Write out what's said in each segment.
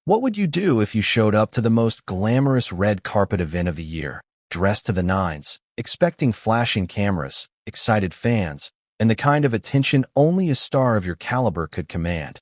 What would you do if you showed up to the most glamorous red carpet event of the year, dressed to the nines, expecting flashing cameras, excited fans, and the kind of attention only a star of your caliber could command,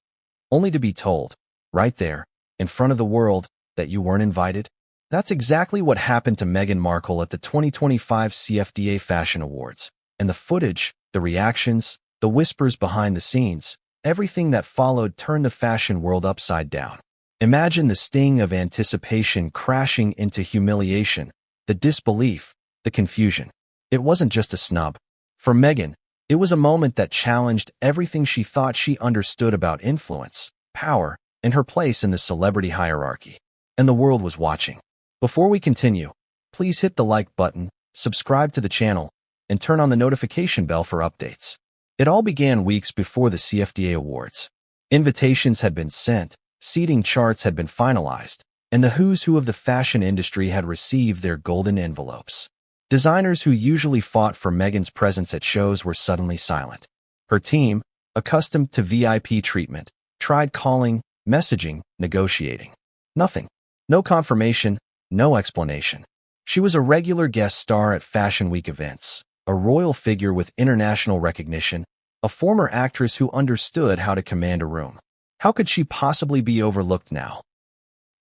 only to be told, right there, in front of the world, that you weren't invited? That's exactly what happened to Meghan Markle at the 2025 CFDA Fashion Awards. And the footage, the reactions, the whispers behind the scenes, everything that followed turned the fashion world upside down. Imagine the sting of anticipation crashing into humiliation, the disbelief, the confusion. It wasn't just a snub. For Meghan, it was a moment that challenged everything she thought she understood about influence, power, and her place in the celebrity hierarchy. And the world was watching. Before we continue, please hit the like button, subscribe to the channel, and turn on the notification bell for updates. It all began weeks before the CFDA Awards. Invitations had been sent, seating charts had been finalized, and the who's who of the fashion industry had received their golden envelopes. Designers who usually fought for Meghan's presence at shows were suddenly silent. Her team, accustomed to VIP treatment, tried calling, messaging, negotiating. Nothing. No confirmation, no explanation. She was a regular guest star at Fashion Week events, a royal figure with international recognition, a former actress who understood how to command a room. How could she possibly be overlooked now?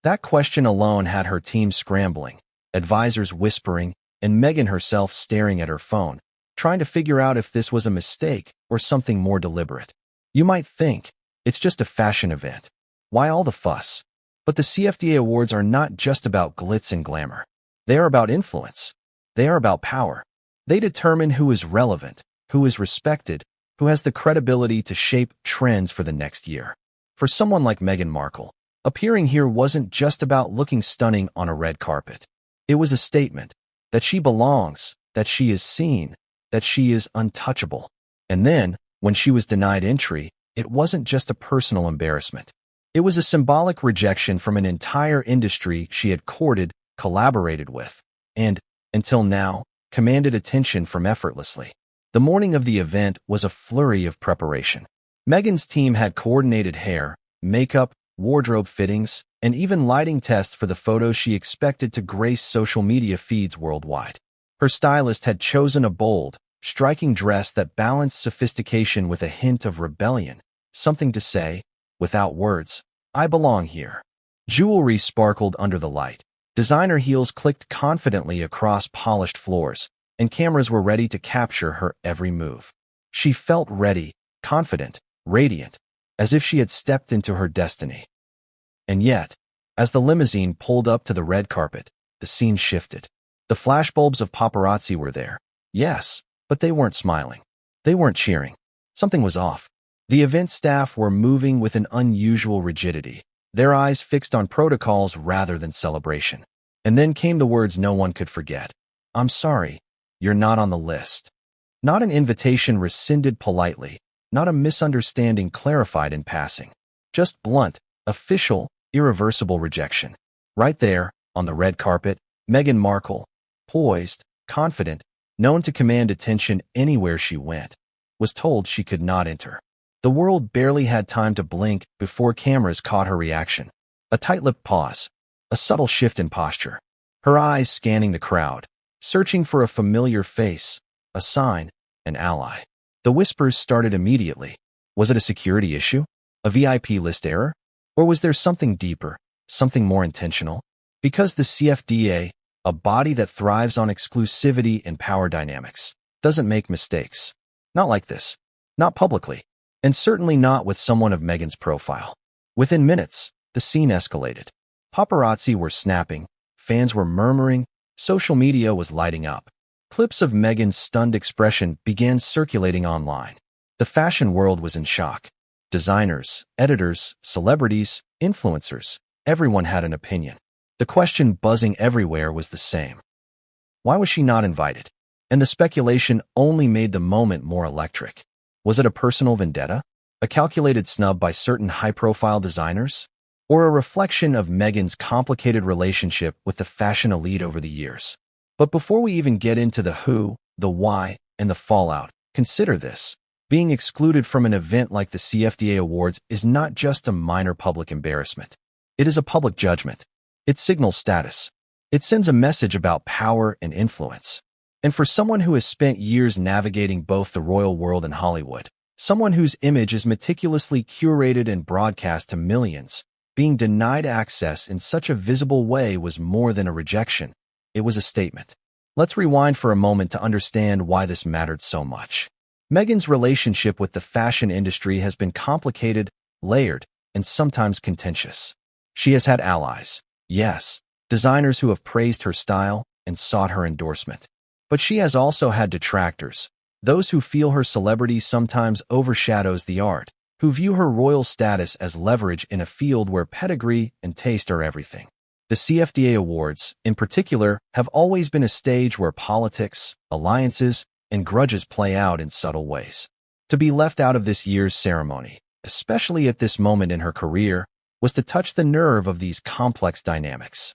That question alone had her team scrambling, advisors whispering, and Meghan herself staring at her phone, trying to figure out if this was a mistake or something more deliberate. You might think, it's just a fashion event. Why all the fuss? But the CFDA Awards are not just about glitz and glamour. They are about influence. They are about power. They determine who is relevant, who is respected, who has the credibility to shape trends for the next year. For someone like Meghan Markle, appearing here wasn't just about looking stunning on a red carpet. It was a statement that she belongs, that she is seen, that she is untouchable. And then, when she was denied entry, it wasn't just a personal embarrassment. It was a symbolic rejection from an entire industry she had courted, collaborated with, and, until now, commanded attention from effortlessly. The morning of the event was a flurry of preparation. Meghan's team had coordinated hair, makeup, wardrobe fittings, and even lighting tests for the photos she expected to grace social media feeds worldwide. Her stylist had chosen a bold, striking dress that balanced sophistication with a hint of rebellion, something to say, without words, "I belong here." Jewelry sparkled under the light. Designer heels clicked confidently across polished floors, and cameras were ready to capture her every move. She felt ready, confident, radiant, as if she had stepped into her destiny. And yet, as the limousine pulled up to the red carpet, the scene shifted. The flashbulbs of paparazzi were there, yes, but they weren't smiling. They weren't cheering. Something was off. The event staff were moving with an unusual rigidity, their eyes fixed on protocols rather than celebration. And then came the words no one could forget. "I'm sorry, you're not on the list." Not an invitation rescinded politely, not a misunderstanding clarified in passing. Just blunt, official, irreversible rejection. Right there, on the red carpet, Meghan Markle, poised, confident, known to command attention anywhere she went, was told she could not enter. The world barely had time to blink before cameras caught her reaction. A tight-lipped pause, a subtle shift in posture, her eyes scanning the crowd, searching for a familiar face, a sign, an ally. The whispers started immediately. Was it a security issue? A VIP list error? Or was there something deeper, something more intentional? Because the CFDA, a body that thrives on exclusivity and power dynamics, doesn't make mistakes. Not like this. Not publicly. And certainly not with someone of Meghan's profile. Within minutes, the scene escalated. Paparazzi were snapping, fans were murmuring, social media was lighting up. Clips of Meghan's stunned expression began circulating online. The fashion world was in shock. Designers, editors, celebrities, influencers, everyone had an opinion. The question buzzing everywhere was the same. Why was she not invited? And the speculation only made the moment more electric. Was it a personal vendetta? A calculated snub by certain high-profile designers? Or a reflection of Meghan's complicated relationship with the fashion elite over the years? But before we even get into the who, the why, and the fallout, consider this. Being excluded from an event like the CFDA Awards is not just a minor public embarrassment. It is a public judgment. It signals status. It sends a message about power and influence. And for someone who has spent years navigating both the royal world and Hollywood, someone whose image is meticulously curated and broadcast to millions, being denied access in such a visible way was more than a rejection. It was a statement. Let's rewind for a moment to understand why this mattered so much. Meghan's relationship with the fashion industry has been complicated, layered, and sometimes contentious. She has had allies, yes, designers who have praised her style and sought her endorsement. But she has also had detractors, those who feel her celebrity sometimes overshadows the art, who view her royal status as leverage in a field where pedigree and taste are everything. The CFDA Awards, in particular, have always been a stage where politics, alliances, and grudges play out in subtle ways. To be left out of this year's ceremony, especially at this moment in her career, was to touch the nerve of these complex dynamics.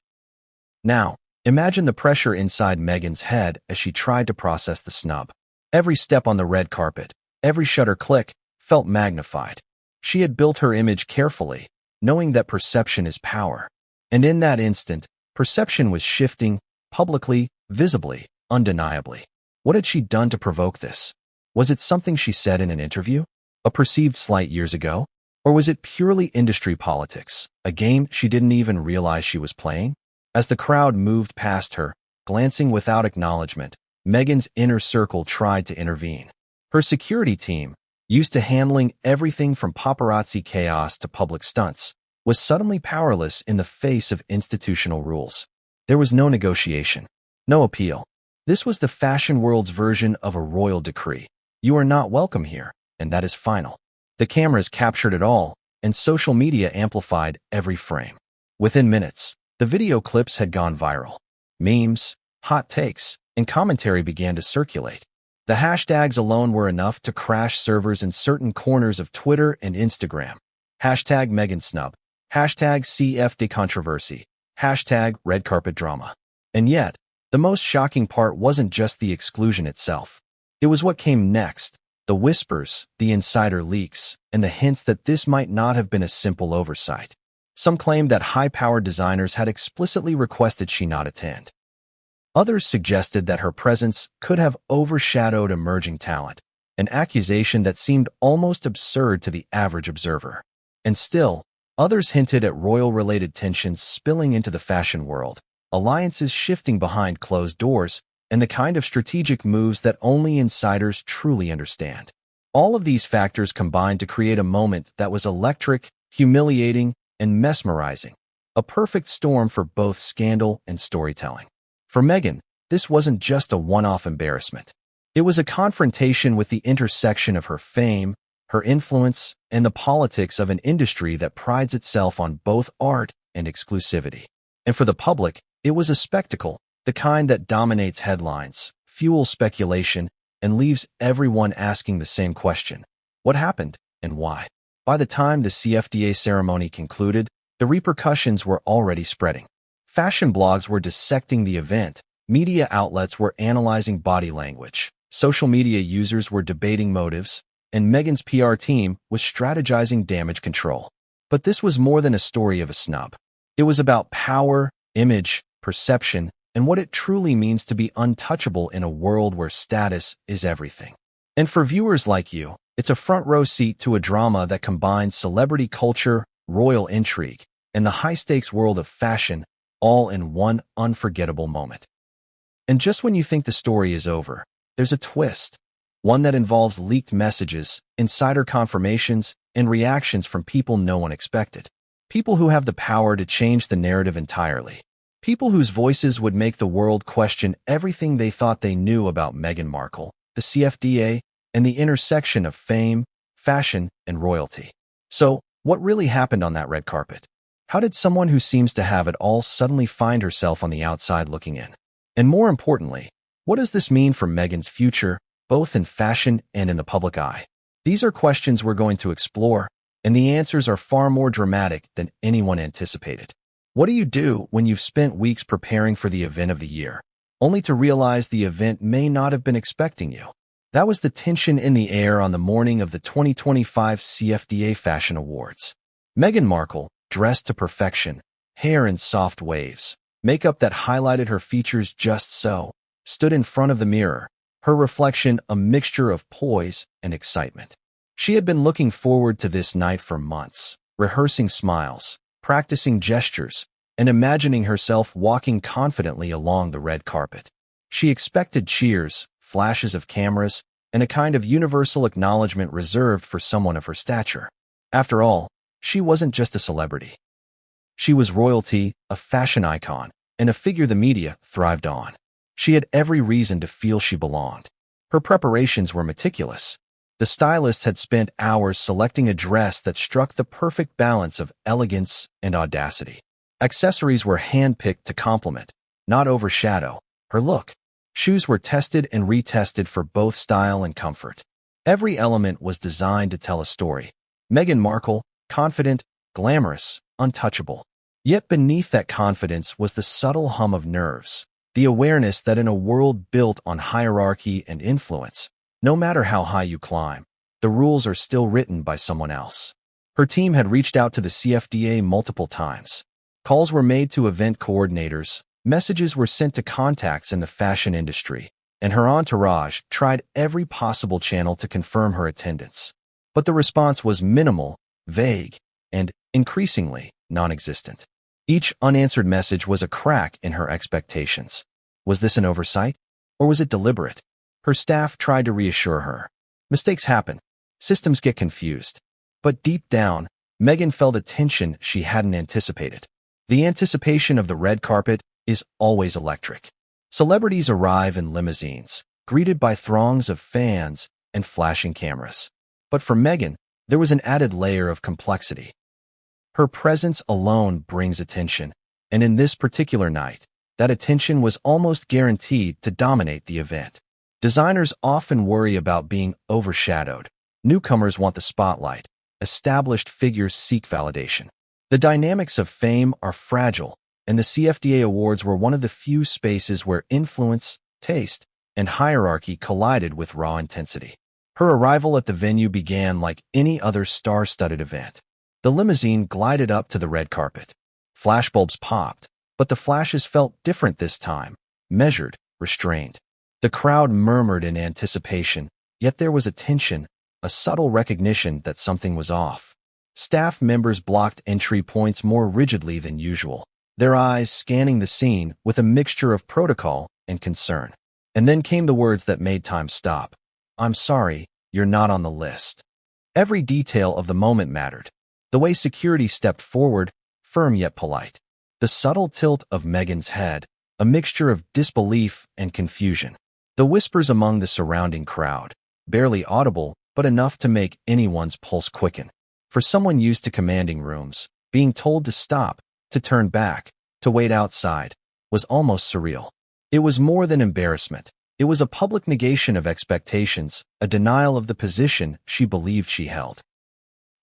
Now, imagine the pressure inside Meghan's head as she tried to process the snub. Every step on the red carpet, every shutter click, felt magnified. She had built her image carefully, knowing that perception is power. And in that instant, perception was shifting, publicly, visibly, undeniably. What had she done to provoke this? Was it something she said in an interview? A perceived slight years ago? Or was it purely industry politics, a game she didn't even realize she was playing? As the crowd moved past her, glancing without acknowledgement, Meghan's inner circle tried to intervene. Her security team, used to handling everything from paparazzi chaos to public stunts, was suddenly powerless in the face of institutional rules. There was no negotiation, no appeal. This was the fashion world's version of a royal decree. You are not welcome here, and that is final. The cameras captured it all, and social media amplified every frame. Within minutes, the video clips had gone viral. Memes, hot takes, and commentary began to circulate. The hashtags alone were enough to crash servers in certain corners of Twitter and Instagram. Hashtag Meghan snub. Hashtag CFDA controversy. Hashtag red carpet drama. And yet, the most shocking part wasn't just the exclusion itself. It was what came next. The whispers, the insider leaks, and the hints that this might not have been a simple oversight. Some claimed that high-powered designers had explicitly requested she not attend. Others suggested that her presence could have overshadowed emerging talent, an accusation that seemed almost absurd to the average observer. And still, others hinted at royal-related tensions spilling into the fashion world, alliances shifting behind closed doors, and the kind of strategic moves that only insiders truly understand. All of these factors combined to create a moment that was electric, humiliating, and mesmerizing, a perfect storm for both scandal and storytelling. For Meghan, this wasn't just a one-off embarrassment. It was a confrontation with the intersection of her fame, her influence, and the politics of an industry that prides itself on both art and exclusivity. And for the public, it was a spectacle, the kind that dominates headlines, fuels speculation, and leaves everyone asking the same question: what happened and why? By the time the CFDA ceremony concluded, the repercussions were already spreading. Fashion blogs were dissecting the event, media outlets were analyzing body language, social media users were debating motives, and Meghan's PR team was strategizing damage control. But this was more than a story of a snub. It was about power, image, perception, and what it truly means to be untouchable in a world where status is everything. And for viewers like you, it's a front-row seat to a drama that combines celebrity culture, royal intrigue, and the high-stakes world of fashion, all in one unforgettable moment. And just when you think the story is over, there's a twist, one that involves leaked messages, insider confirmations, and reactions from people no one expected. People who have the power to change the narrative entirely. People whose voices would make the world question everything they thought they knew about Meghan Markle, the CFDA, and the intersection of fame, fashion, and royalty. So, what really happened on that red carpet? How did someone who seems to have it all suddenly find herself on the outside looking in? And more importantly, what does this mean for Meghan's future, both in fashion and in the public eye? These are questions we're going to explore, and the answers are far more dramatic than anyone anticipated. What do you do when you've spent weeks preparing for the event of the year, only to realize the event may not have been expecting you? That was the tension in the air on the morning of the 2025 CFDA Fashion Awards. Meghan Markle, dressed to perfection, hair in soft waves, makeup that highlighted her features just so, stood in front of the mirror, her reflection a mixture of poise and excitement. She had been looking forward to this night for months, rehearsing smiles, practicing gestures, and imagining herself walking confidently along the red carpet. She expected cheers, flashes of cameras, and a kind of universal acknowledgement reserved for someone of her stature. After all, she wasn't just a celebrity. She was royalty, a fashion icon, and a figure the media thrived on. She had every reason to feel she belonged. Her preparations were meticulous. The stylist had spent hours selecting a dress that struck the perfect balance of elegance and audacity. Accessories were handpicked to complement, not overshadow, her look. Shoes were tested and retested for both style and comfort. Every element was designed to tell a story. Meghan Markle, confident, glamorous, untouchable. Yet beneath that confidence was the subtle hum of nerves, the awareness that in a world built on hierarchy and influence, no matter how high you climb, the rules are still written by someone else. Her team had reached out to the CFDA multiple times. Calls were made to event coordinators, messages were sent to contacts in the fashion industry, and her entourage tried every possible channel to confirm her attendance. But the response was minimal, vague, and, increasingly, non-existent. Each unanswered message was a crack in her expectations. Was this an oversight? Or was it deliberate? Her staff tried to reassure her. Mistakes happen. Systems get confused. But deep down, Meghan felt a tension she hadn't anticipated. The anticipation of the red carpet is always electric. Celebrities arrive in limousines, greeted by throngs of fans and flashing cameras. But for Meghan, there was an added layer of complexity. Her presence alone brings attention, and in this particular night, that attention was almost guaranteed to dominate the event. Designers often worry about being overshadowed. Newcomers want the spotlight. Established figures seek validation. The dynamics of fame are fragile, and the CFDA Awards were one of the few spaces where influence, taste, and hierarchy collided with raw intensity. Her arrival at the venue began like any other star-studded event. The limousine glided up to the red carpet. Flashbulbs popped, but the flashes felt different this time, measured, restrained. The crowd murmured in anticipation, yet there was a tension, a subtle recognition that something was off. Staff members blocked entry points more rigidly than usual, their eyes scanning the scene with a mixture of protocol and concern. And then came the words that made time stop. "I'm sorry, you're not on the list." Every detail of the moment mattered. The way security stepped forward, firm yet polite. The subtle tilt of Meghan's head, a mixture of disbelief and confusion. The whispers among the surrounding crowd, barely audible but enough to make anyone's pulse quicken. For someone used to commanding rooms, being told to stop, to turn back, to wait outside, was almost surreal. It was more than embarrassment. It was a public negation of expectations, a denial of the position she believed she held.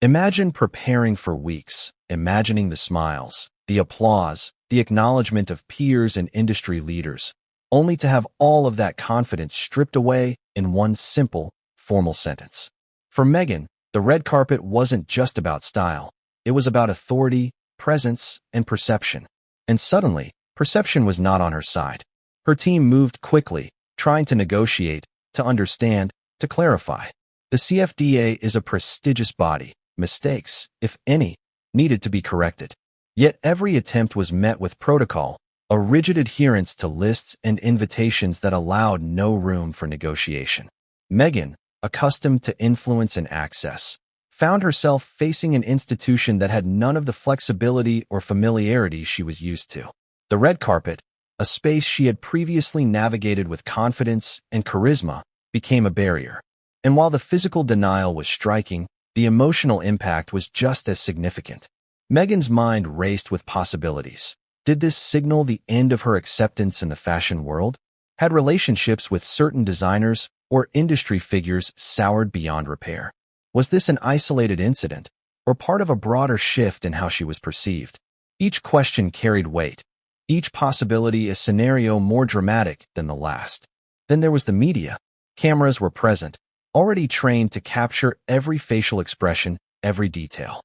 Imagine preparing for weeks, imagining the smiles, the applause, the acknowledgement of peers and industry leaders, only to have all of that confidence stripped away in one simple, formal sentence. For Meghan, the red carpet wasn't just about style. It was about authority, presence, and perception. And suddenly, perception was not on her side. Her team moved quickly, trying to negotiate, to understand, to clarify. The CFDA is a prestigious body. Mistakes, if any, needed to be corrected. Yet every attempt was met with protocol, a rigid adherence to lists and invitations that allowed no room for negotiation. Meghan, accustomed to influence and access, found herself facing an institution that had none of the flexibility or familiarity she was used to. The red carpet, a space she had previously navigated with confidence and charisma, became a barrier. And while the physical denial was striking, the emotional impact was just as significant. Meghan's mind raced with possibilities. Did this signal the end of her acceptance in the fashion world? Had relationships with certain designers or industry figures soured beyond repair? Was this an isolated incident, or part of a broader shift in how she was perceived? Each question carried weight, each possibility a scenario more dramatic than the last. Then there was the media. Cameras were present, already trained to capture every facial expression, every detail.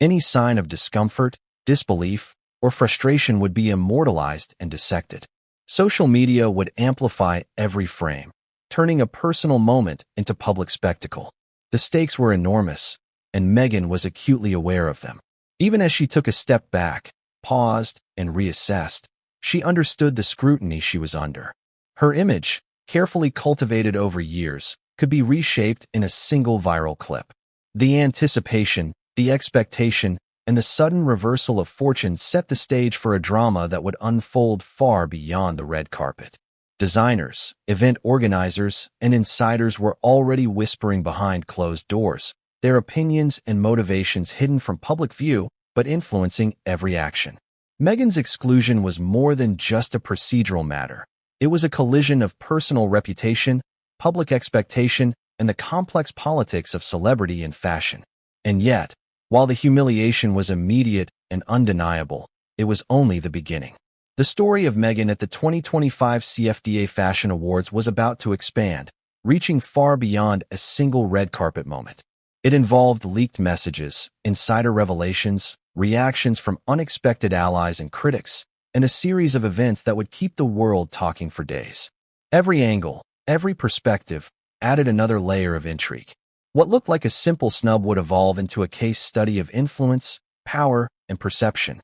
Any sign of discomfort, disbelief, or frustration would be immortalized and dissected. Social media would amplify every frame, turning a personal moment into public spectacle. The stakes were enormous, and Meghan was acutely aware of them. Even as she took a step back, paused, and reassessed, she understood the scrutiny she was under. Her image, carefully cultivated over years, could be reshaped in a single viral clip. The anticipation, the expectation, and the sudden reversal of fortune set the stage for a drama that would unfold far beyond the red carpet. Designers, event organizers, and insiders were already whispering behind closed doors, their opinions and motivations hidden from public view but influencing every action. Meghan's exclusion was more than just a procedural matter. It was a collision of personal reputation, public expectation, and the complex politics of celebrity and fashion. And yet, while the humiliation was immediate and undeniable, it was only the beginning. The story of Meghan at the 2025 CFDA Fashion Awards was about to expand, reaching far beyond a single red carpet moment. It involved leaked messages, insider revelations, reactions from unexpected allies and critics, and a series of events that would keep the world talking for days. Every angle, every perspective, added another layer of intrigue. What looked like a simple snub would evolve into a case study of influence, power, and perception.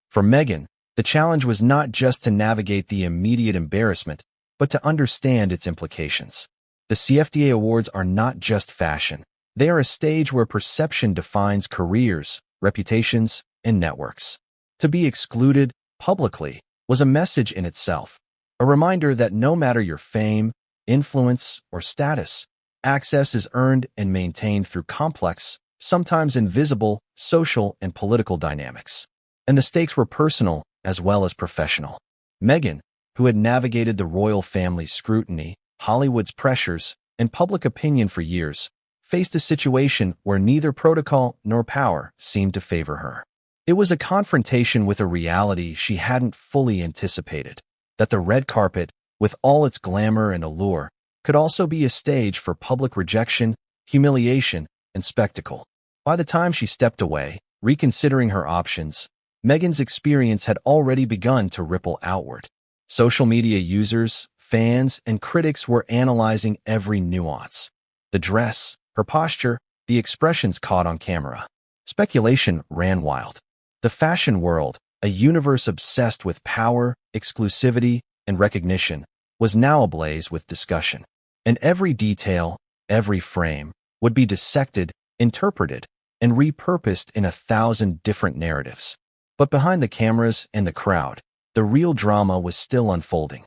For Meghan, the challenge was not just to navigate the immediate embarrassment, but to understand its implications. The CFDA Awards are not just fashion. They are a stage where perception defines careers, reputations, and networks. To be excluded publicly was a message in itself, a reminder that no matter your fame, influence, or status, access is earned and maintained through complex, sometimes invisible, social and political dynamics. And the stakes were personal as well as professional. Meghan, who had navigated the royal family's scrutiny, Hollywood's pressures, and public opinion for years, faced a situation where neither protocol nor power seemed to favor her. It was a confrontation with a reality she hadn't fully anticipated, that the red carpet, with all its glamour and allure, could also be a stage for public rejection, humiliation, and spectacle. By the time she stepped away, reconsidering her options, Meghan's experience had already begun to ripple outward. Social media users, fans, and critics were analyzing every nuance. The dress, her posture, the expressions caught on camera. Speculation ran wild. The fashion world, a universe obsessed with power, exclusivity, and recognition, was now ablaze with discussion. And every detail, every frame, would be dissected, interpreted, and repurposed in 1,000 different narratives. But behind the cameras and the crowd, the real drama was still unfolding.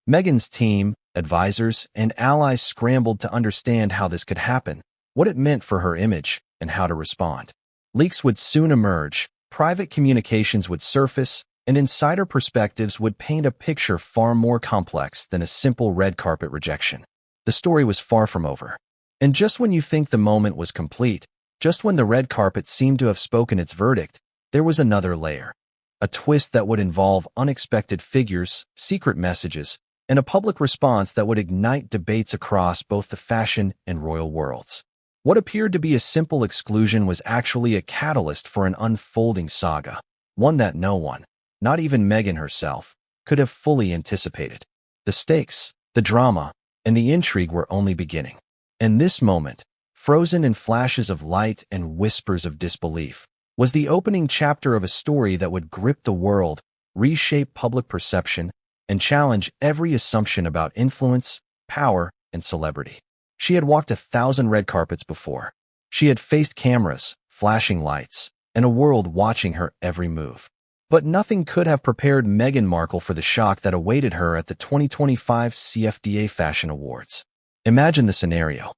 Meghan's team, advisors, and allies scrambled to understand how this could happen, what it meant for her image, and how to respond. Leaks would soon emerge, private communications would surface, and insider perspectives would paint a picture far more complex than a simple red carpet rejection. The story was far from over. And just when you think the moment was complete, just when the red carpet seemed to have spoken its verdict, there was another layer. A twist that would involve unexpected figures, secret messages, and a public response that would ignite debates across both the fashion and royal worlds. What appeared to be a simple exclusion was actually a catalyst for an unfolding saga, one that no one, not even Meghan herself, could have fully anticipated. The stakes, the drama, and the intrigue were only beginning. And this moment, frozen in flashes of light and whispers of disbelief, was the opening chapter of a story that would grip the world, reshape public perception, and challenge every assumption about influence, power, and celebrity. She had walked 1,000 red carpets before. She had faced cameras, flashing lights, and a world watching her every move. But nothing could have prepared Meghan Markle for the shock that awaited her at the 2025 CFDA Fashion Awards. Imagine the scenario.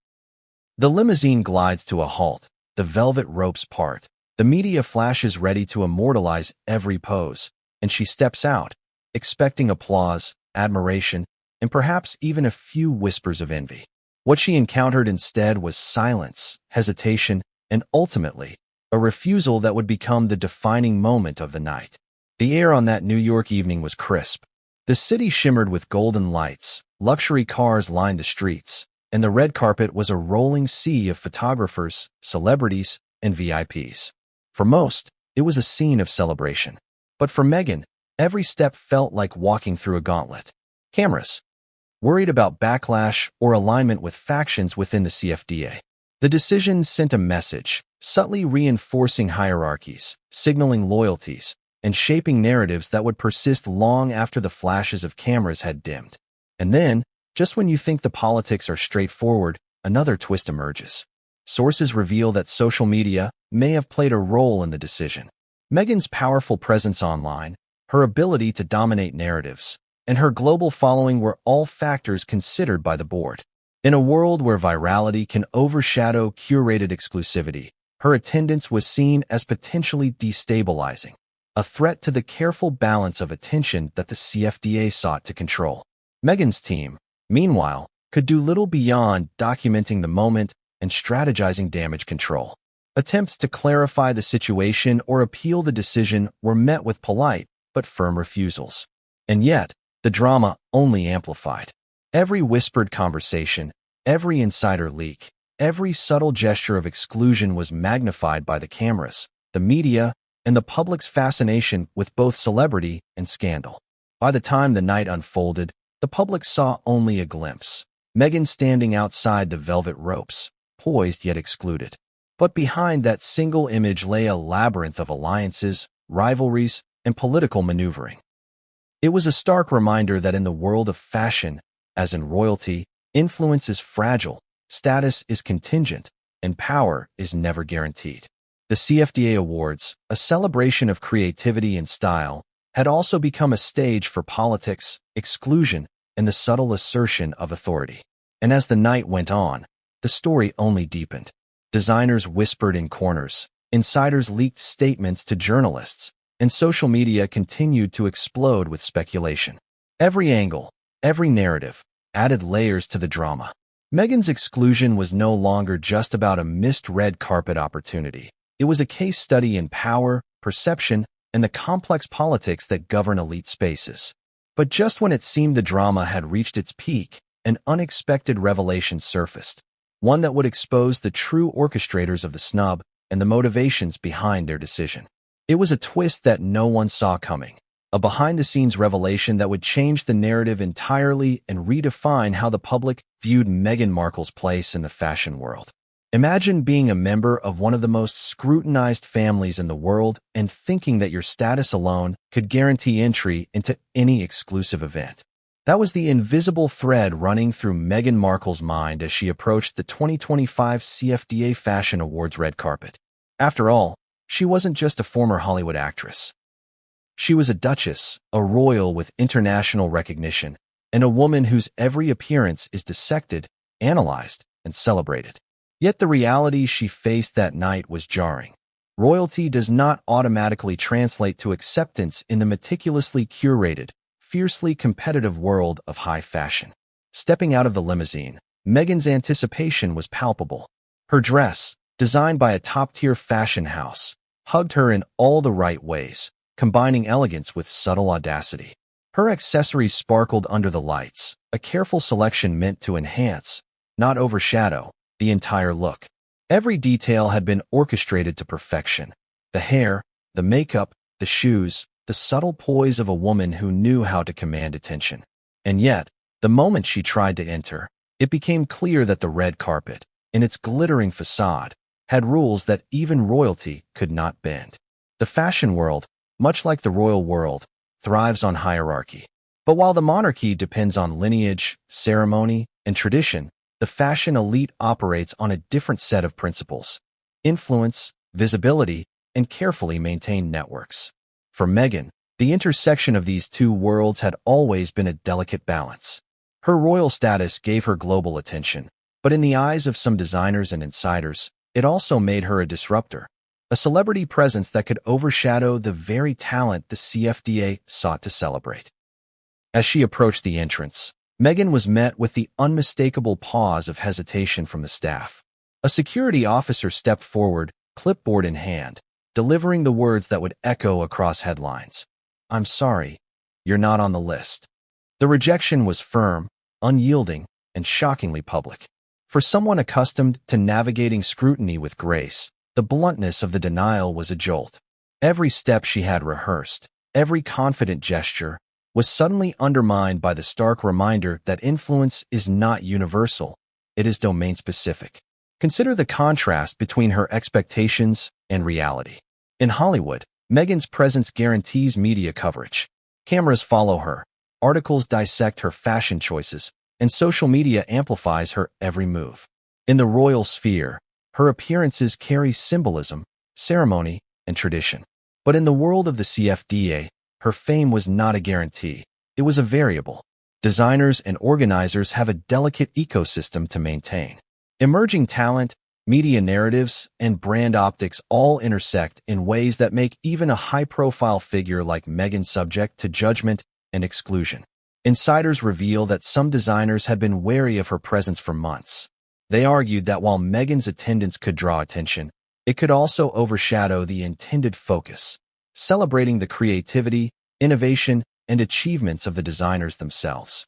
The limousine glides to a halt, the velvet ropes part, the media flashes ready to immortalize every pose, and she steps out, expecting applause, admiration, and perhaps even a few whispers of envy. What she encountered instead was silence, hesitation, and ultimately, a refusal that would become the defining moment of the night. The air on that New York evening was crisp. The city shimmered with golden lights, luxury cars lined the streets, and the red carpet was a rolling sea of photographers, celebrities, and VIPs. For most, it was a scene of celebration. But for Meghan, every step felt like walking through a gauntlet. Cameras, worried about backlash or alignment with factions within the CFDA. The decision sent a message, subtly reinforcing hierarchies, signaling loyalties, and shaping narratives that would persist long after the flashes of cameras had dimmed. And then, just when you think the politics are straightforward, another twist emerges. Sources reveal that social media may have played a role in the decision. Meghan's powerful presence online, her ability to dominate narratives, and her global following were all factors considered by the board. In a world where virality can overshadow curated exclusivity, her attendance was seen as potentially destabilizing, a threat to the careful balance of attention that the CFDA sought to control. Meghan's team, meanwhile, could do little beyond documenting the moment and strategizing damage control. Attempts to clarify the situation or appeal the decision were met with polite but firm refusals. And yet, the drama only amplified. Every whispered conversation, every insider leak, every subtle gesture of exclusion was magnified by the cameras, the media, and the public's fascination with both celebrity and scandal. By the time the night unfolded, the public saw only a glimpse. Meghan standing outside the velvet ropes, poised yet excluded. But behind that single image lay a labyrinth of alliances, rivalries, and political maneuvering. It was a stark reminder that in the world of fashion, as in royalty, influence is fragile, status is contingent, and power is never guaranteed. The CFDA Awards, a celebration of creativity and style, had also become a stage for politics, exclusion, and the subtle assertion of authority. And as the night went on, the story only deepened. Designers whispered in corners, insiders leaked statements to journalists, and social media continued to explode with speculation. Every angle, every narrative, added layers to the drama. Meghan's exclusion was no longer just about a missed red carpet opportunity. It was a case study in power, perception, and the complex politics that govern elite spaces. But just when it seemed the drama had reached its peak, an unexpected revelation surfaced, one that would expose the true orchestrators of the snub and the motivations behind their decision. It was a twist that no one saw coming, a behind-the-scenes revelation that would change the narrative entirely and redefine how the public viewed Meghan Markle's place in the fashion world. Imagine being a member of one of the most scrutinized families in the world and thinking that your status alone could guarantee entry into any exclusive event. That was the invisible thread running through Meghan Markle's mind as she approached the 2025 CFDA Fashion Awards red carpet. After all, she wasn't just a former Hollywood actress. She was a duchess, a royal with international recognition, and a woman whose every appearance is dissected, analyzed, and celebrated. Yet the reality she faced that night was jarring. Royalty does not automatically translate to acceptance in the meticulously curated, fiercely competitive world of high fashion. Stepping out of the limousine, Meghan's anticipation was palpable. Her dress, designed by a top-tier fashion house, hugged her in all the right ways, combining elegance with subtle audacity. Her accessories sparkled under the lights, a careful selection meant to enhance, not overshadow, the entire look. Every detail had been orchestrated to perfection. The hair, the makeup, the shoes, the subtle poise of a woman who knew how to command attention. And yet, the moment she tried to enter, it became clear that the red carpet, in its glittering facade, had rules that even royalty could not bend. The fashion world, much like the royal world, thrives on hierarchy. But while the monarchy depends on lineage, ceremony, and tradition, the fashion elite operates on a different set of principles: influence, visibility, and carefully maintained networks. For Meghan, the intersection of these two worlds had always been a delicate balance. Her royal status gave her global attention, but in the eyes of some designers and insiders, it also made her a disruptor, a celebrity presence that could overshadow the very talent the CFDA sought to celebrate. As she approached the entrance, Meghan was met with the unmistakable pause of hesitation from the staff. A security officer stepped forward, clipboard in hand, delivering the words that would echo across headlines. "I'm sorry, you're not on the list." The rejection was firm, unyielding, and shockingly public. For someone accustomed to navigating scrutiny with grace, The bluntness of the denial was a jolt. Every step she had rehearsed, every confident gesture, was suddenly undermined by the stark reminder that influence is not universal, it is domain-specific. Consider the contrast between her expectations and reality. In Hollywood, Meghan's presence guarantees media coverage. Cameras follow her, articles dissect her fashion choices, and social media amplifies her every move. In the royal sphere, her appearances carry symbolism, ceremony, and tradition. But in the world of the CFDA, her fame was not a guarantee. It was a variable. Designers and organizers have a delicate ecosystem to maintain. Emerging talent, media narratives, and brand optics all intersect in ways that make even a high-profile figure like Meghan subject to judgment and exclusion. Insiders reveal that some designers had been wary of her presence for months. They argued that while Meghan's attendance could draw attention, it could also overshadow the intended focus, celebrating the creativity, innovation, and achievements of the designers themselves.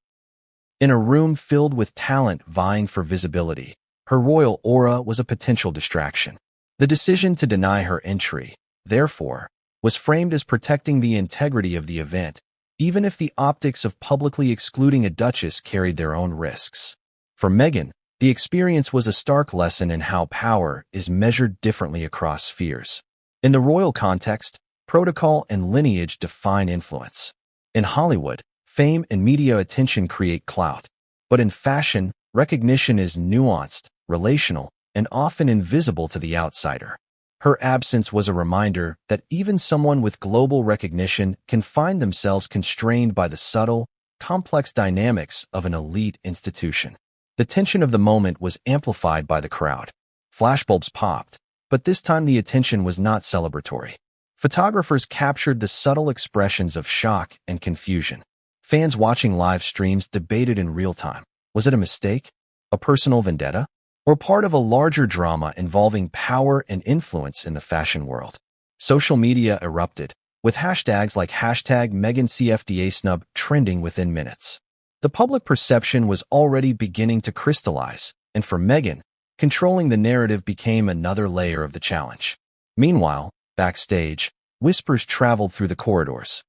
In a room filled with talent vying for visibility, her royal aura was a potential distraction. The decision to deny her entry, therefore, was framed as protecting the integrity of the event, even if the optics of publicly excluding a duchess carried their own risks. For Meghan, the experience was a stark lesson in how power is measured differently across spheres. In the royal context, protocol and lineage define influence. In Hollywood, fame and media attention create clout. But in fashion, recognition is nuanced, relational, and often invisible to the outsider. Her absence was a reminder that even someone with global recognition can find themselves constrained by the subtle, complex dynamics of an elite institution. The tension of the moment was amplified by the crowd. Flashbulbs popped, but this time the attention was not celebratory. Photographers captured the subtle expressions of shock and confusion. Fans watching live streams debated in real time. Was it a mistake, a personal vendetta, or part of a larger drama involving power and influence in the fashion world? Social media erupted, with hashtags like #MeghanCFDASnub trending within minutes. The public perception was already beginning to crystallize, and for Meghan, controlling the narrative became another layer of the challenge. Meanwhile, backstage, whispers traveled through the corridors.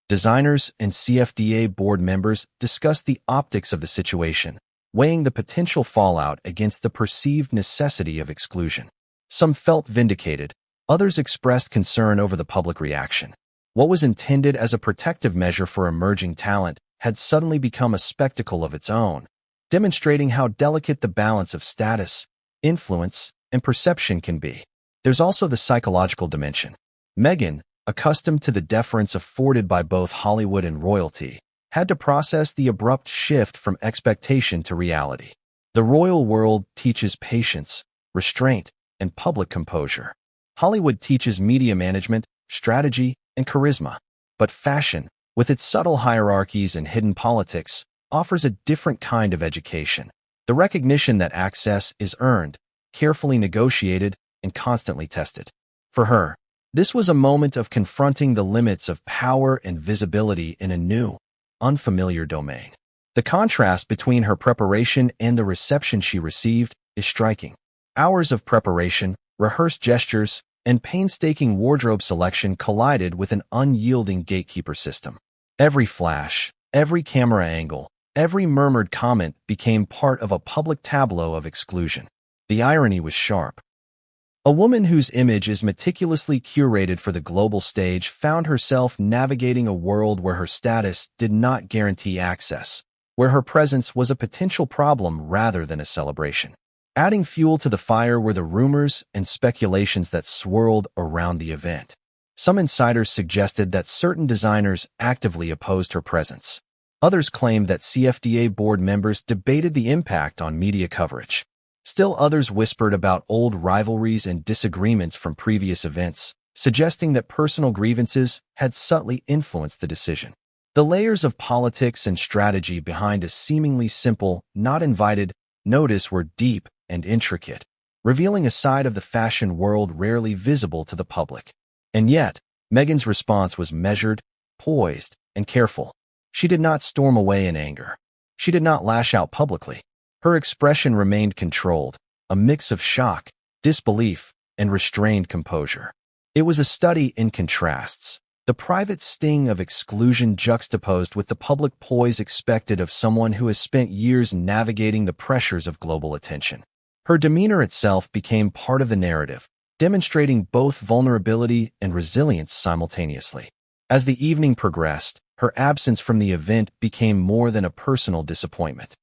Designers and CFDA board members discussed the optics of the situation, weighing the potential fallout against the perceived necessity of exclusion. Some felt vindicated, others expressed concern over the public reaction. What was intended as a protective measure for emerging talent had suddenly become a spectacle of its own, demonstrating how delicate the balance of status, influence, and perception can be. There's also the psychological dimension. Meghan, accustomed to the deference afforded by both Hollywood and royalty, had to process the abrupt shift from expectation to reality. The royal world teaches patience, restraint, and public composure. Hollywood teaches media management, strategy, and charisma. But fashion, with its subtle hierarchies and hidden politics, offers a different kind of education. The recognition that access is earned, carefully negotiated, and constantly tested. For her, this was a moment of confronting the limits of power and visibility in a new, unfamiliar domain. The contrast between her preparation and the reception she received is striking. Hours of preparation, rehearsed gestures, and painstaking wardrobe selection collided with an unyielding gatekeeper system. Every flash, every camera angle, every murmured comment became part of a public tableau of exclusion. The irony was sharp. A woman whose image is meticulously curated for the global stage found herself navigating a world where her status did not guarantee access, where her presence was a potential problem rather than a celebration. Adding fuel to the fire were the rumors and speculations that swirled around the event. Some insiders suggested that certain designers actively opposed her presence. Others claimed that CFDA board members debated the impact on media coverage. Still others whispered about old rivalries and disagreements from previous events, suggesting that personal grievances had subtly influenced the decision. The layers of politics and strategy behind a seemingly simple, not invited, notice were deep and intricate, revealing a side of the fashion world rarely visible to the public. And yet, Meghan's response was measured, poised, and careful. She did not storm away in anger. She did not lash out publicly. Her expression remained controlled, a mix of shock, disbelief, and restrained composure. It was a study in contrasts, the private sting of exclusion juxtaposed with the public poise expected of someone who has spent years navigating the pressures of global attention. Her demeanor itself became part of the narrative, demonstrating both vulnerability and resilience simultaneously. As the evening progressed, her absence from the event became more than a personal disappointment.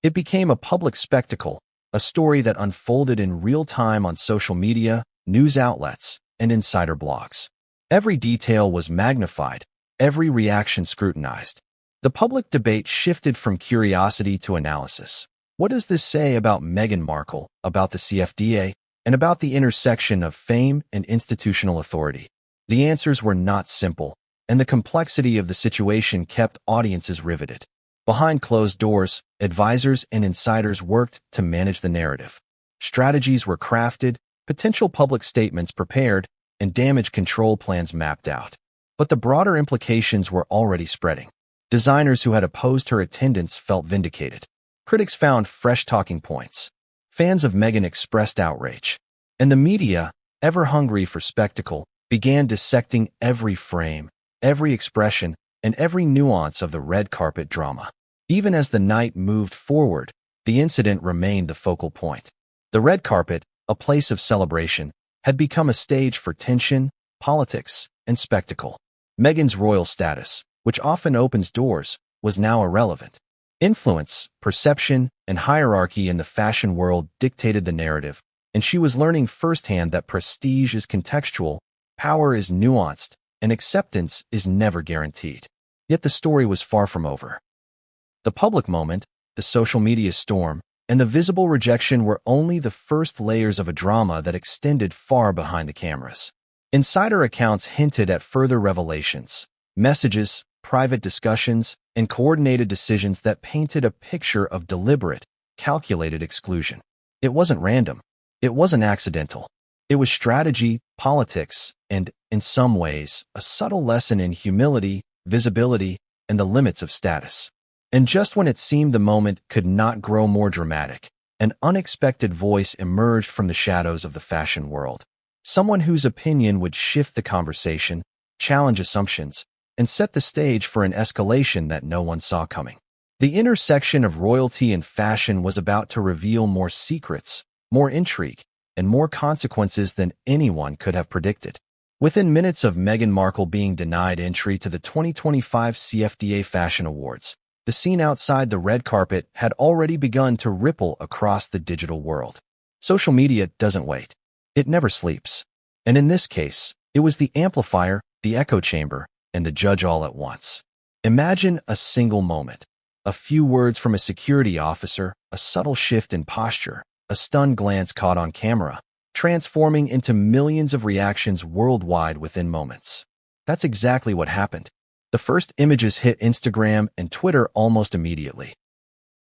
It became a public spectacle, a story that unfolded in real time on social media, news outlets, and insider blogs. Every detail was magnified, every reaction scrutinized. The public debate shifted from curiosity to analysis. What does this say about Meghan Markle, about the CFDA, and about the intersection of fame and institutional authority? The answers were not simple, and the complexity of the situation kept audiences riveted. Behind closed doors, advisors and insiders worked to manage the narrative. Strategies were crafted, potential public statements prepared, and damage control plans mapped out. But the broader implications were already spreading. Designers who had opposed her attendance felt vindicated. Critics found fresh talking points. Fans of Meghan expressed outrage. And the media, ever hungry for spectacle, began dissecting every frame, every expression, and every nuance of the red carpet drama. Even as the night moved forward, the incident remained the focal point. The red carpet, a place of celebration, had become a stage for tension, politics, and spectacle. Meghan's royal status, which often opens doors, was now irrelevant. Influence, perception, and hierarchy in the fashion world dictated the narrative, and she was learning firsthand that prestige is contextual, power is nuanced, and acceptance is never guaranteed. Yet the story was far from over. The public moment, the social media storm, and the visible rejection were only the first layers of a drama that extended far behind the cameras. Insider accounts hinted at further revelations, messages, private discussions, and coordinated decisions that painted a picture of deliberate, calculated exclusion. It wasn't random. It wasn't accidental. It was strategy, politics, and, in some ways, a subtle lesson in humility, visibility, and the limits of status. And just when it seemed the moment could not grow more dramatic, an unexpected voice emerged from the shadows of the fashion world. Someone whose opinion would shift the conversation, challenge assumptions, and set the stage for an escalation that no one saw coming. The intersection of royalty and fashion was about to reveal more secrets, more intrigue, and more consequences than anyone could have predicted. Within minutes of Meghan Markle being denied entry to the 2025 CFDA Fashion Awards, the scene outside the red carpet had already begun to ripple across the digital world. Social media doesn't wait. It never sleeps. And in this case, it was the amplifier, the echo chamber, and the judge all at once. Imagine a single moment. A few words from a security officer, a subtle shift in posture, a stunned glance caught on camera, transforming into millions of reactions worldwide within moments. That's exactly what happened. The first images hit Instagram and Twitter almost immediately.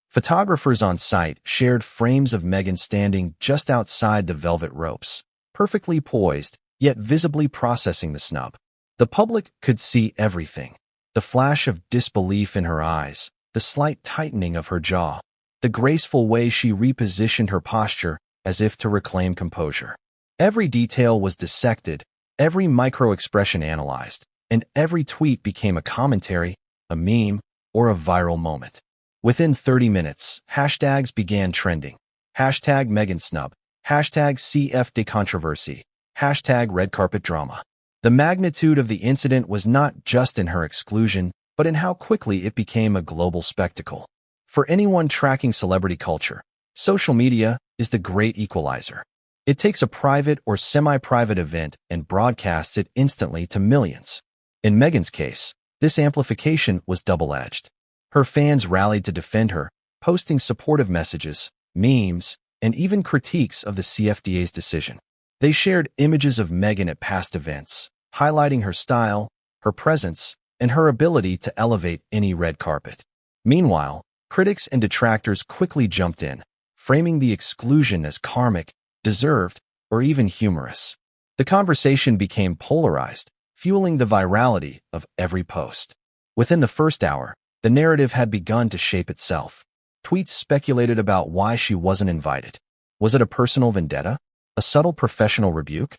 Photographers on site shared frames of Meghan standing just outside the velvet ropes, perfectly poised, yet visibly processing the snub. The public could see everything. The flash of disbelief in her eyes, the slight tightening of her jaw, the graceful way she repositioned her posture as if to reclaim composure. Every detail was dissected, every micro-expression analyzed, and every tweet became a commentary, a meme, or a viral moment. Within 30 minutes, hashtags began trending. Hashtag Meghan snub, hashtag CFDA controversy, hashtag red carpet drama. The magnitude of the incident was not just in her exclusion, but in how quickly it became a global spectacle. For anyone tracking celebrity culture, social media is the great equalizer. It takes a private or semi-private event and broadcasts it instantly to millions. In Meghan's case, this amplification was double-edged. Her fans rallied to defend her, posting supportive messages, memes, and even critiques of the CFDA's decision. They shared images of Meghan at past events, highlighting her style, her presence, and her ability to elevate any red carpet. Meanwhile, critics and detractors quickly jumped in, framing the exclusion as karmic, deserved, or even humorous. The conversation became polarized, fueling the virality of every post. Within the first hour, the narrative had begun to shape itself. Tweets speculated about why she wasn't invited. Was it a personal vendetta? A subtle professional rebuke?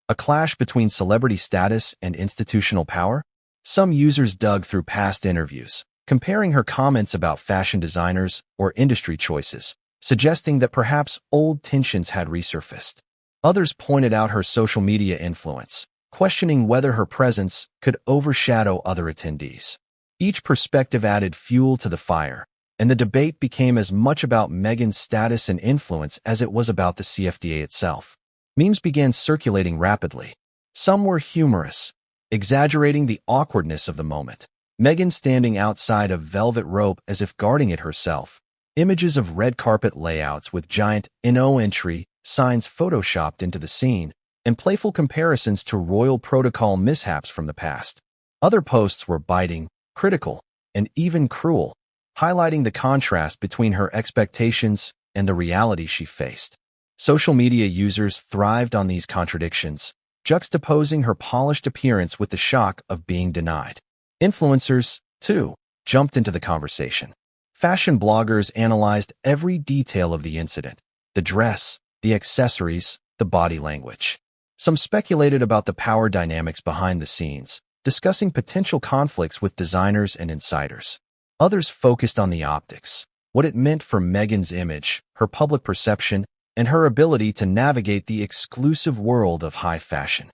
A clash between celebrity status and institutional power? Some users dug through past interviews, comparing her comments about fashion designers or industry choices, suggesting that perhaps old tensions had resurfaced. Others pointed out her social media influence, questioning whether her presence could overshadow other attendees. Each perspective added fuel to the fire, and the debate became as much about Meghan's status and influence as it was about the CFDA itself. Memes began circulating rapidly. Some were humorous, exaggerating the awkwardness of the moment. Meghan standing outside a velvet rope as if guarding it herself. Images of red carpet layouts with giant "No entry" signs photoshopped into the scene, and playful comparisons to royal protocol mishaps from the past. Other posts were biting, critical, and even cruel, highlighting the contrast between her expectations and the reality she faced. Social media users thrived on these contradictions, juxtaposing her polished appearance with the shock of being denied. Influencers, too, jumped into the conversation. Fashion bloggers analyzed every detail of the incident: the dress, the accessories, the body language. Some speculated about the power dynamics behind the scenes, discussing potential conflicts with designers and insiders. Others focused on the optics, what it meant for Meghan's image, her public perception, and her ability to navigate the exclusive world of high fashion.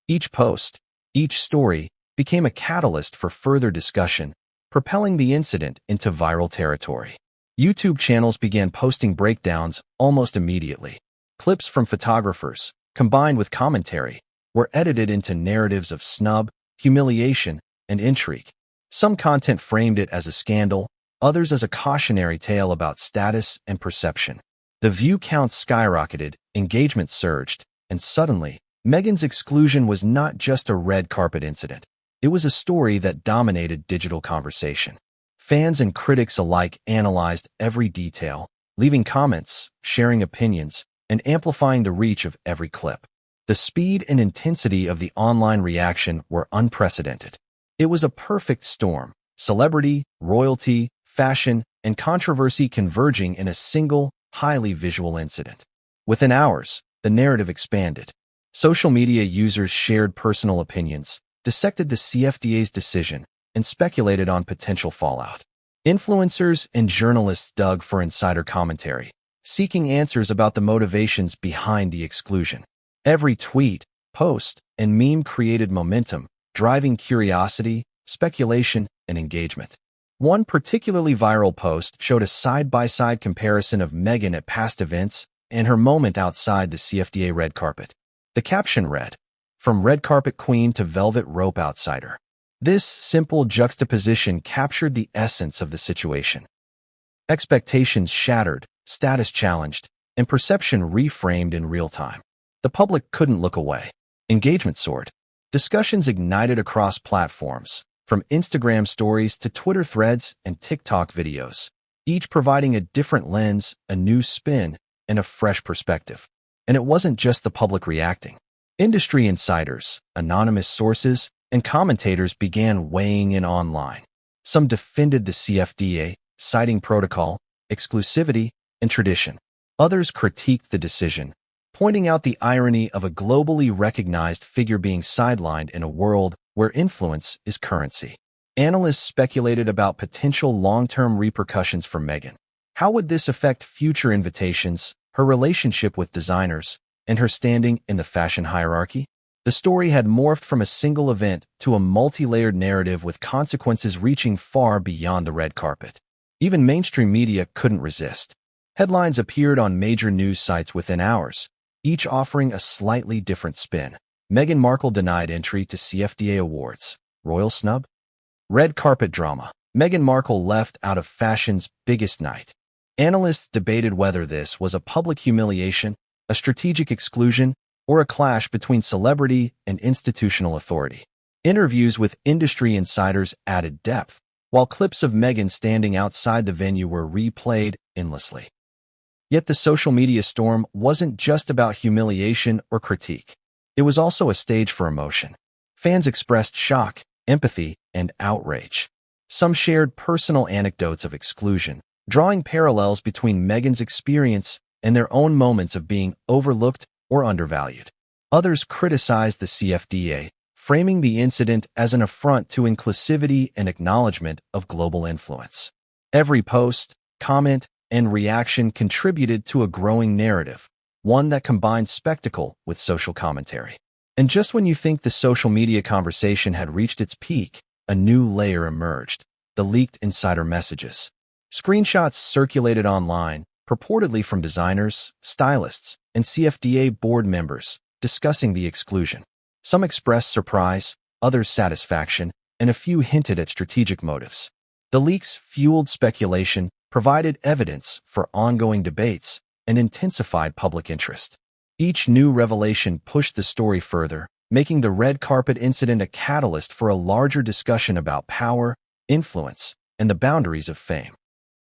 Each post, each story, became a catalyst for further discussion, propelling the incident into viral territory. YouTube channels began posting breakdowns almost immediately. Clips from photographers, combined with commentary, were edited into narratives of snub, humiliation, and intrigue. Some content framed it as a scandal, others as a cautionary tale about status and perception. The view counts skyrocketed, engagement surged, and suddenly, Meghan's exclusion was not just a red carpet incident. It was a story that dominated digital conversation. Fans and critics alike analyzed every detail, leaving comments, sharing opinions, and amplifying the reach of every clip. The speed and intensity of the online reaction were unprecedented. It was a perfect storm: celebrity, royalty, fashion, and controversy converging in a single, highly visual incident. Within hours, the narrative expanded. Social media users shared personal opinions, dissected the CFDA's decision, and speculated on potential fallout. Influencers and journalists dug for insider commentary, seeking answers about the motivations behind the exclusion. Every tweet, post, and meme created momentum, driving curiosity, speculation, and engagement. One particularly viral post showed a side-by-side comparison of Meghan at past events and her moment outside the CFDA red carpet. The caption read, "From red carpet queen to velvet rope outsider." This simple juxtaposition captured the essence of the situation. Expectations shattered, status challenged, and perception reframed in real time. The public couldn't look away. Engagement soared. Discussions ignited across platforms, from Instagram stories to Twitter threads and TikTok videos, each providing a different lens, a new spin, and a fresh perspective. And it wasn't just the public reacting. Industry insiders, anonymous sources, and commentators began weighing in online. Some defended the CFDA, citing protocol, exclusivity, and tradition. Others critiqued the decision, pointing out the irony of a globally recognized figure being sidelined in a world where influence is currency. Analysts speculated about potential long-term repercussions for Meghan. How would this affect future invitations, her relationship with designers, and her standing in the fashion hierarchy? The story had morphed from a single event to a multi-layered narrative with consequences reaching far beyond the red carpet. Even mainstream media couldn't resist. Headlines appeared on major news sites within hours, each offering a slightly different spin. Meghan Markle denied entry to CFDA Awards. Royal snub? Red carpet drama. Meghan Markle left out of fashion's biggest night. Analysts debated whether this was a public humiliation, a strategic exclusion, or a clash between celebrity and institutional authority. Interviews with industry insiders added depth, while clips of Meghan standing outside the venue were replayed endlessly. Yet the social media storm wasn't just about humiliation or critique. It was also a stage for emotion. Fans expressed shock, empathy, and outrage. Some shared personal anecdotes of exclusion, drawing parallels between Meghan's experience and their own moments of being overlooked or undervalued. Others criticized the CFDA, framing the incident as an affront to inclusivity and acknowledgement of global influence. Every post, comment, and reaction contributed to a growing narrative, one that combined spectacle with social commentary. And just when you think the social media conversation had reached its peak, a new layer emerged: the leaked insider messages. Screenshots circulated online, purportedly from designers, stylists, and CFDA board members, discussing the exclusion. Some expressed surprise, others satisfaction, and a few hinted at strategic motives. The leaks fueled speculation, provided evidence for ongoing debates, and intensified public interest. Each new revelation pushed the story further, making the red carpet incident a catalyst for a larger discussion about power, influence, and the boundaries of fame.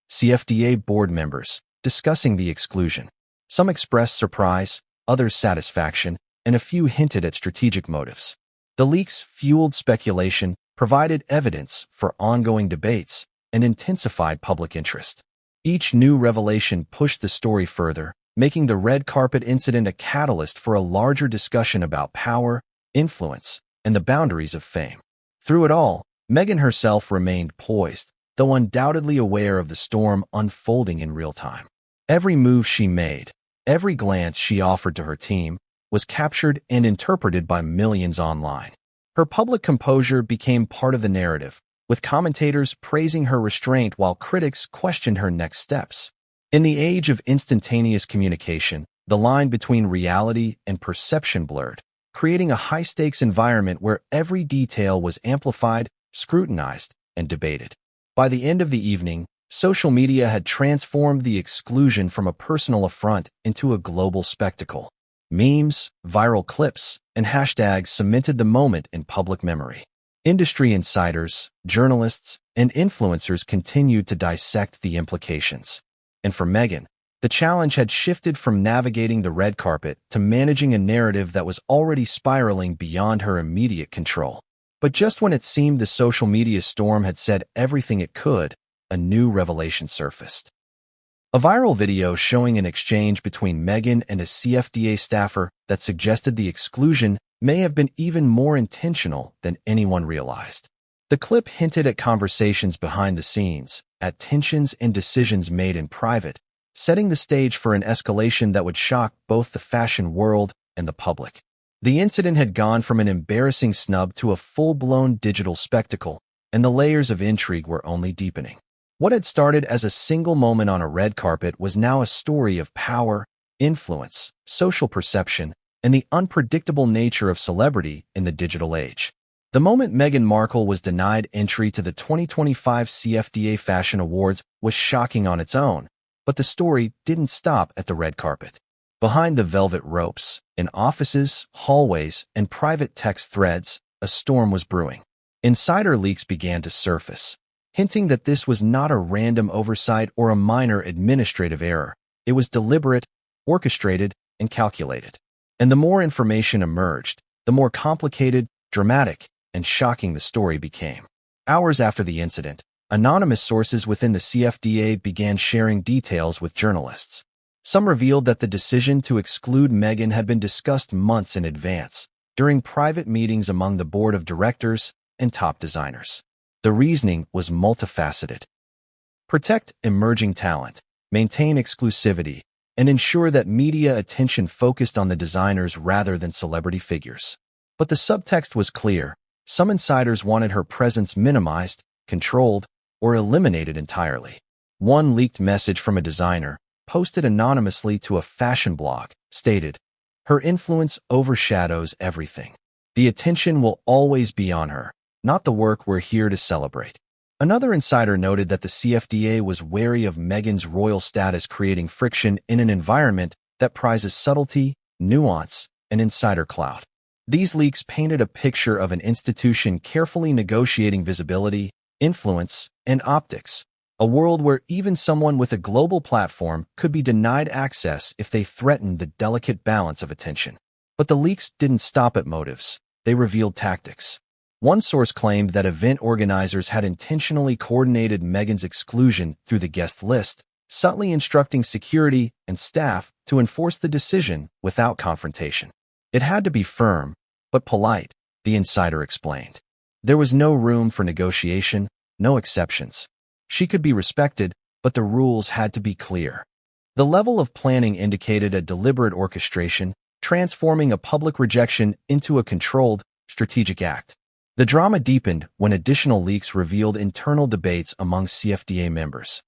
CFDA board members, discussing the exclusion. Some expressed surprise, others satisfaction, and a few hinted at strategic motives. The leaks fueled speculation, provided evidence for ongoing debates, and intensified public interest. Each new revelation pushed the story further, making the red carpet incident a catalyst for a larger discussion about power, influence, and the boundaries of fame. Through it all, Meghan herself remained poised, though undoubtedly aware of the storm unfolding in real time. Every move she made, every glance she offered to her team, was captured and interpreted by millions online. Her public composure became part of the narrative, with commentators praising her restraint while critics questioned her next steps. In the age of instantaneous communication, the line between reality and perception blurred, creating a high-stakes environment where every detail was amplified, scrutinized, and debated. By the end of the evening, social media had transformed the exclusion from a personal affront into a global spectacle. Memes, viral clips, and hashtags cemented the moment in public memory. Industry insiders, journalists, and influencers continued to dissect the implications. And for Meghan, the challenge had shifted from navigating the red carpet to managing a narrative that was already spiraling beyond her immediate control. But just when it seemed the social media storm had said everything it could, a new revelation surfaced. A viral video showing an exchange between Meghan and a CFDA staffer that suggested the exclusion may have been even more intentional than anyone realized. The clip hinted at conversations behind the scenes, at tensions and decisions made in private, setting the stage for an escalation that would shock both the fashion world and the public. The incident had gone from an embarrassing snub to a full-blown digital spectacle, and the layers of intrigue were only deepening. What had started as a single moment on a red carpet was now a story of power, influence, social perception, and the unpredictable nature of celebrity in the digital age. The moment Meghan Markle was denied entry to the 2025 CFDA Fashion Awards was shocking on its own, but the story didn't stop at the red carpet. Behind the velvet ropes, in offices, hallways, and private text threads, a storm was brewing. Insider leaks began to surface, hinting that this was not a random oversight or a minor administrative error. It was deliberate, orchestrated, and calculated. And the more information emerged, the more complicated, dramatic, and shocking the story became. Hours after the incident, anonymous sources within the CFDA began sharing details with journalists. Some revealed that the decision to exclude Meghan had been discussed months in advance, during private meetings among the board of directors and top designers. The reasoning was multifaceted. Protect emerging talent, maintain exclusivity, and ensure that media attention focused on the designers rather than celebrity figures. But the subtext was clear. Some insiders wanted her presence minimized, controlled, or eliminated entirely. One leaked message from a designer, posted anonymously to a fashion blog, stated, "Her influence overshadows everything. The attention will always be on her, not the work we're here to celebrate." Another insider noted that the CFDA was wary of Meghan's royal status creating friction in an environment that prizes subtlety, nuance, and insider clout. These leaks painted a picture of an institution carefully negotiating visibility, influence, and optics, a world where even someone with a global platform could be denied access if they threatened the delicate balance of attention. But the leaks didn't stop at motives. They revealed tactics. One source claimed that event organizers had intentionally coordinated Meghan's exclusion through the guest list, subtly instructing security and staff to enforce the decision without confrontation. It had to be firm, but polite, the insider explained. There was no room for negotiation, no exceptions. She could be respected, but the rules had to be clear. The level of planning indicated a deliberate orchestration, transforming a public rejection into a controlled, strategic act. The drama deepened when additional leaks revealed internal debates among CFDA members.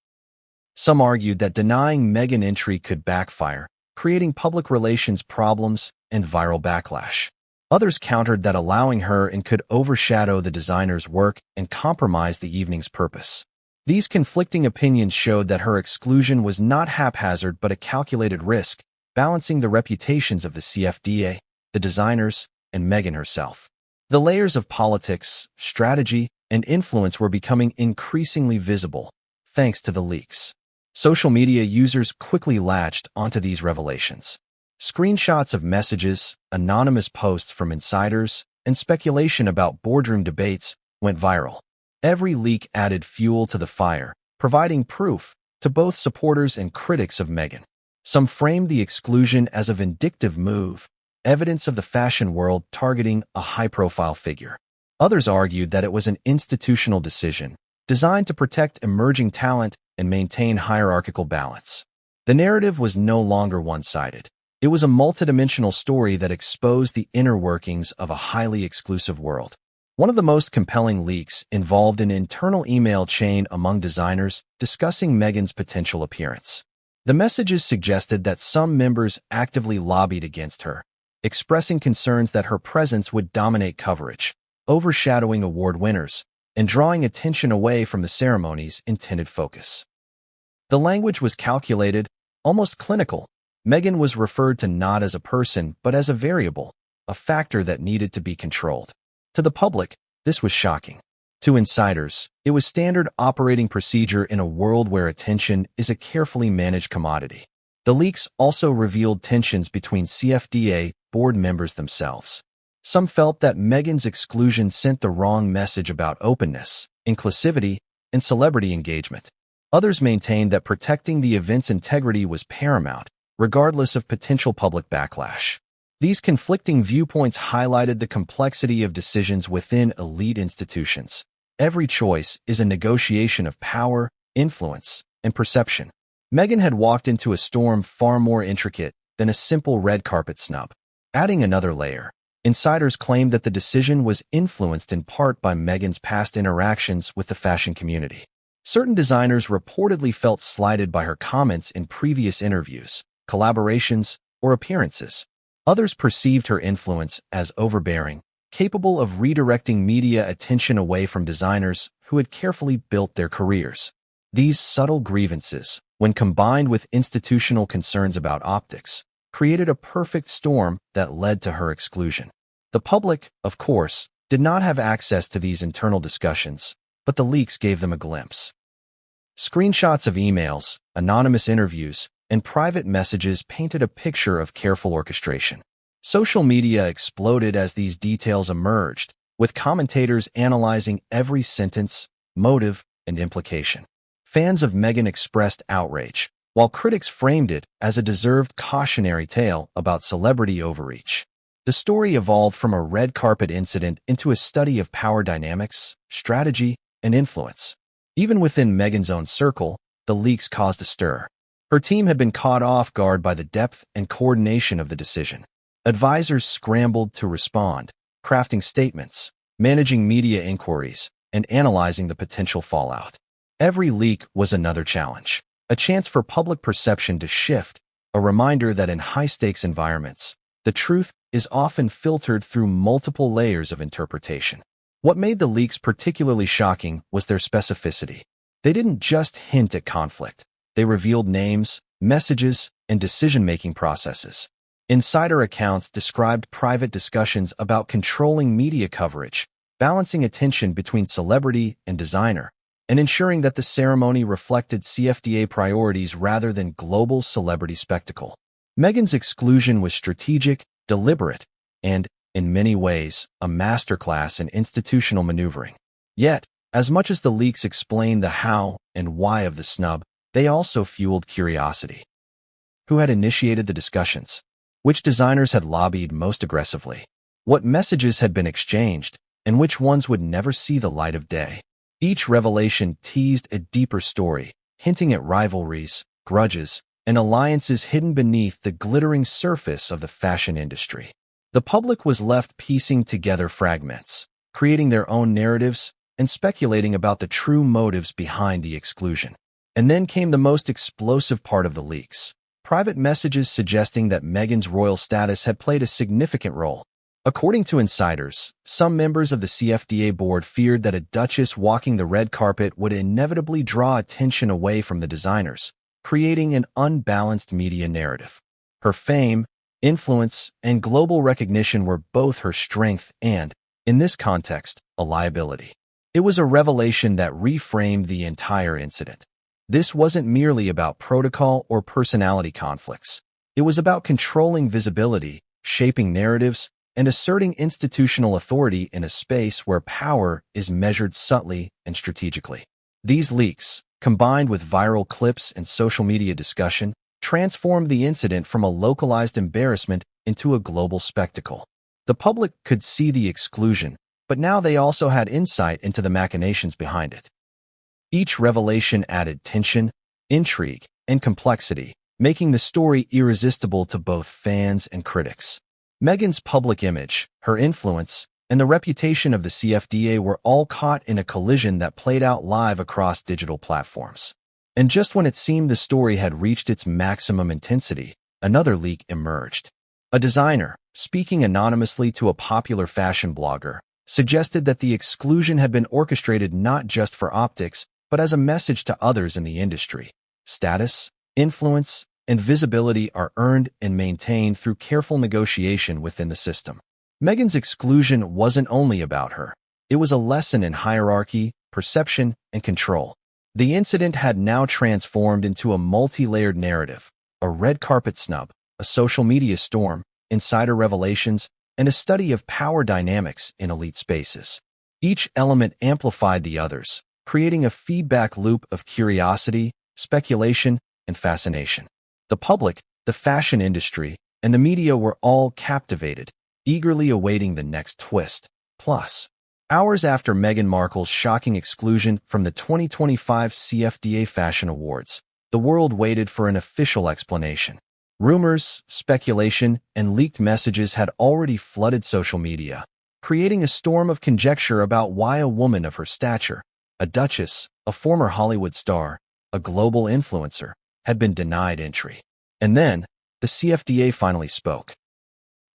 Some argued that denying Meghan entry could backfire, creating public relations problems and viral backlash. Others countered that allowing her in could overshadow the designer's work and compromise the evening's purpose. These conflicting opinions showed that her exclusion was not haphazard but a calculated risk, balancing the reputations of the CFDA, the designers, and Meghan herself. The layers of politics, strategy, and influence were becoming increasingly visible, thanks to the leaks. Social media users quickly latched onto these revelations. Screenshots of messages, anonymous posts from insiders, and speculation about boardroom debates went viral. Every leak added fuel to the fire, providing proof to both supporters and critics of Meghan. Some framed the exclusion as a vindictive move, evidence of the fashion world targeting a high-profile figure. Others argued that it was an institutional decision, designed to protect emerging talent and maintain hierarchical balance. The narrative was no longer one-sided. It was a multidimensional story that exposed the inner workings of a highly exclusive world. One of the most compelling leaks involved an internal email chain among designers discussing Meghan's potential appearance. The messages suggested that some members actively lobbied against her, expressing concerns that her presence would dominate coverage, overshadowing award winners, and drawing attention away from the ceremony's intended focus. The language was calculated, almost clinical. Meghan was referred to not as a person but as a variable, a factor that needed to be controlled. To the public, this was shocking. To insiders, it was standard operating procedure in a world where attention is a carefully managed commodity. The leaks also revealed tensions between CFDA board members themselves. Some felt that Meghan's exclusion sent the wrong message about openness, inclusivity, and celebrity engagement. Others maintained that protecting the event's integrity was paramount, regardless of potential public backlash. These conflicting viewpoints highlighted the complexity of decisions within elite institutions. Every choice is a negotiation of power, influence, and perception. Meghan had walked into a storm far more intricate than a simple red carpet snub. Adding another layer, insiders claimed that the decision was influenced in part by Meghan's past interactions with the fashion community. Certain designers reportedly felt slighted by her comments in previous interviews, collaborations, or appearances. Others perceived her influence as overbearing, capable of redirecting media attention away from designers who had carefully built their careers. These subtle grievances, when combined with institutional concerns about optics, created a perfect storm that led to her exclusion. The public, of course, did not have access to these internal discussions, but the leaks gave them a glimpse. Screenshots of emails, anonymous interviews, and private messages painted a picture of careful orchestration. Social media exploded as these details emerged, with commentators analyzing every sentence, motive, and implication. Fans of Meghan expressed outrage, while critics framed it as a deserved cautionary tale about celebrity overreach. The story evolved from a red carpet incident into a study of power dynamics, strategy, and influence. Even within Meghan's own circle, the leaks caused a stir. Her team had been caught off guard by the depth and coordination of the decision. Advisors scrambled to respond, crafting statements, managing media inquiries, and analyzing the potential fallout. Every leak was another challenge, a chance for public perception to shift, a reminder that in high-stakes environments, the truth is often filtered through multiple layers of interpretation. What made the leaks particularly shocking was their specificity. They didn't just hint at conflict. They revealed names, messages, and decision-making processes. Insider accounts described private discussions about controlling media coverage, balancing attention between celebrity and designer, and ensuring that the ceremony reflected CFDA priorities rather than global celebrity spectacle. Meghan's exclusion was strategic, deliberate, and, in many ways, a masterclass in institutional maneuvering. Yet, as much as the leaks explain the how and why of the snub, they also fueled curiosity. Who had initiated the discussions? Which designers had lobbied most aggressively? What messages had been exchanged, and which ones would never see the light of day? Each revelation teased a deeper story, hinting at rivalries, grudges, and alliances hidden beneath the glittering surface of the fashion industry. The public was left piecing together fragments, creating their own narratives, and speculating about the true motives behind the exclusion. And then came the most explosive part of the leaks: private messages suggesting that Meghan's royal status had played a significant role. According to insiders, some members of the CFDA board feared that a duchess walking the red carpet would inevitably draw attention away from the designers, creating an unbalanced media narrative. Her fame, influence, and global recognition were both her strength and, in this context, a liability. It was a revelation that reframed the entire incident. This wasn't merely about protocol or personality conflicts. It was about controlling visibility, shaping narratives, and asserting institutional authority in a space where power is measured subtly and strategically. These leaks, combined with viral clips and social media discussion, transformed the incident from a localized embarrassment into a global spectacle. The public could see the exclusion, but now they also had insight into the machinations behind it. Each revelation added tension, intrigue, and complexity, making the story irresistible to both fans and critics. Meghan's public image, her influence, and the reputation of the CFDA were all caught in a collision that played out live across digital platforms. And just when it seemed the story had reached its maximum intensity, another leak emerged. A designer, speaking anonymously to a popular fashion blogger, suggested that the exclusion had been orchestrated not just for optics, but as a message to others in the industry. Status, influence, and visibility are earned and maintained through careful negotiation within the system. Meghan's exclusion wasn't only about her. It was a lesson in hierarchy, perception, and control. The incident had now transformed into a multi-layered narrative: a red carpet snub, a social media storm, insider revelations, and a study of power dynamics in elite spaces. Each element amplified the others, creating a feedback loop of curiosity, speculation, and fascination. The public, the fashion industry, and the media were all captivated, eagerly awaiting the next twist. Plus, hours after Meghan Markle's shocking exclusion from the 2025 CFDA Fashion Awards, the world waited for an official explanation. Rumors, speculation, and leaked messages had already flooded social media, creating a storm of conjecture about why a woman of her stature, a duchess, a former Hollywood star, a global influencer, had been denied entry. And then, the CFDA finally spoke.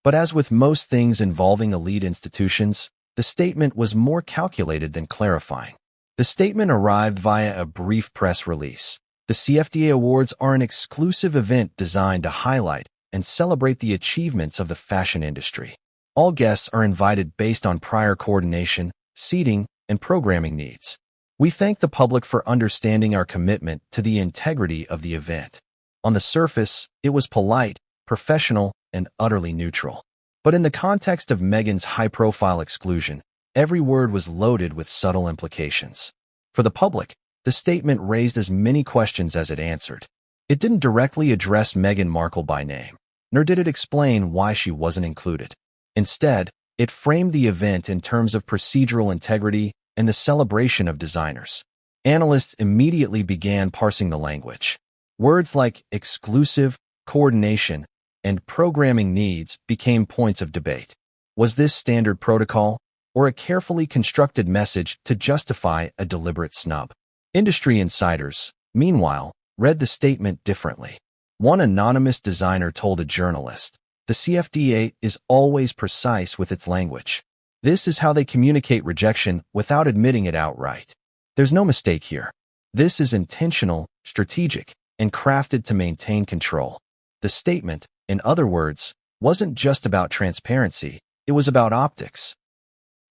But as with most things involving elite institutions, the statement was more calculated than clarifying. The statement arrived via a brief press release. The CFDA Awards are an exclusive event designed to highlight and celebrate the achievements of the fashion industry. All guests are invited based on prior coordination, seating, and programming needs. We thank the public for understanding our commitment to the integrity of the event. On the surface, it was polite, professional, and utterly neutral. But in the context of Meghan's high-profile exclusion, every word was loaded with subtle implications. For the public, the statement raised as many questions as it answered. It didn't directly address Meghan Markle by name, nor did it explain why she wasn't included. Instead, it framed the event in terms of procedural integrity and the celebration of designers. Analysts immediately began parsing the language. Words like exclusive, coordination, and programming needs became points of debate. Was this standard protocol, or a carefully constructed message to justify a deliberate snub? Industry insiders, meanwhile, read the statement differently. One anonymous designer told a journalist, "The CFDA is always precise with its language. This is how they communicate rejection without admitting it outright. There's no mistake here. This is intentional, strategic, and crafted to maintain control." The statement, in other words, wasn't just about transparency, it was about optics.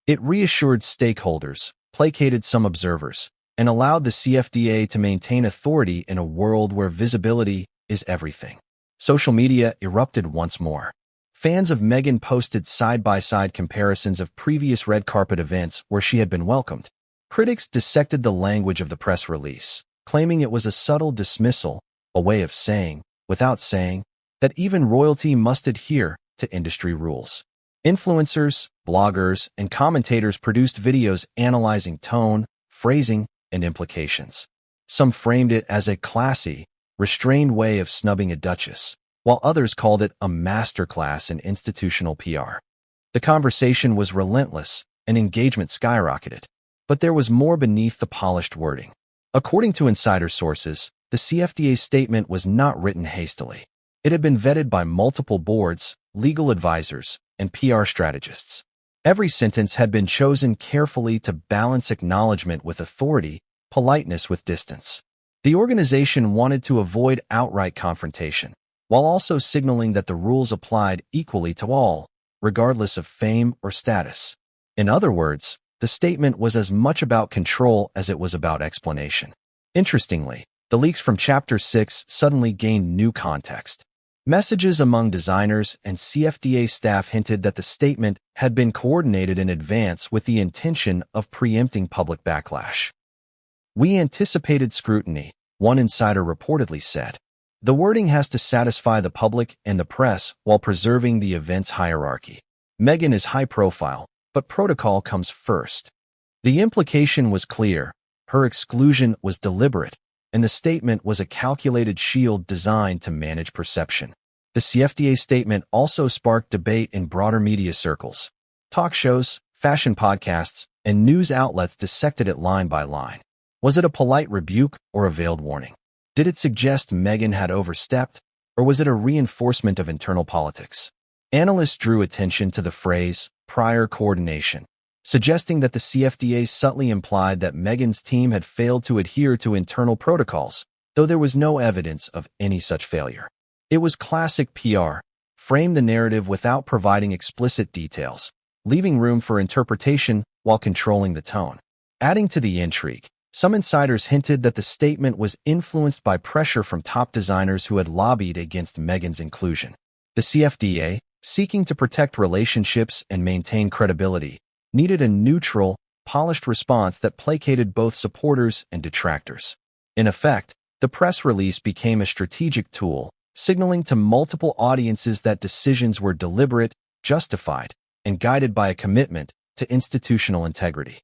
It reassured stakeholders, placated some observers, and allowed the CFDA to maintain authority in a world where visibility is everything. Social media erupted once more. Fans of Meghan posted side-by-side comparisons of previous red carpet events where she had been welcomed. Critics dissected the language of the press release, claiming it was a subtle dismissal, a way of saying, without saying, that even royalty must adhere to industry rules. Influencers, bloggers, and commentators produced videos analyzing tone, phrasing, and implications. Some framed it as a classy, restrained way of snubbing a duchess, while others called it a masterclass in institutional PR. The conversation was relentless, and engagement skyrocketed. But there was more beneath the polished wording. According to insider sources, the CFDA's statement was not written hastily. It had been vetted by multiple boards, legal advisors, and PR strategists. Every sentence had been chosen carefully to balance acknowledgement with authority, politeness with distance. The organization wanted to avoid outright confrontation, while also signaling that the rules applied equally to all, regardless of fame or status. In other words, the statement was as much about control as it was about explanation. Interestingly, the leaks from Chapter 6 suddenly gained new context. Messages among designers and CFDA staff hinted that the statement had been coordinated in advance with the intention of preempting public backlash. "We anticipated scrutiny," one insider reportedly said. "The wording has to satisfy the public and the press while preserving the event's hierarchy. Meghan is high profile, but protocol comes first." The implication was clear. Her exclusion was deliberate, and the statement was a calculated shield designed to manage perception. The CFDA statement also sparked debate in broader media circles. Talk shows, fashion podcasts, and news outlets dissected it line by line. Was it a polite rebuke or a veiled warning? Did it suggest Meghan had overstepped, or was it a reinforcement of internal politics? Analysts drew attention to the phrase, prior coordination, suggesting that the CFDA subtly implied that Meghan's team had failed to adhere to internal protocols, though there was no evidence of any such failure. It was classic PR, frame the narrative without providing explicit details, leaving room for interpretation while controlling the tone. Adding to the intrigue, some insiders hinted that the statement was influenced by pressure from top designers who had lobbied against Meghan's inclusion. The CFDA, seeking to protect relationships and maintain credibility, needed a neutral, polished response that placated both supporters and detractors. In effect, the press release became a strategic tool, signaling to multiple audiences that decisions were deliberate, justified, and guided by a commitment to institutional integrity.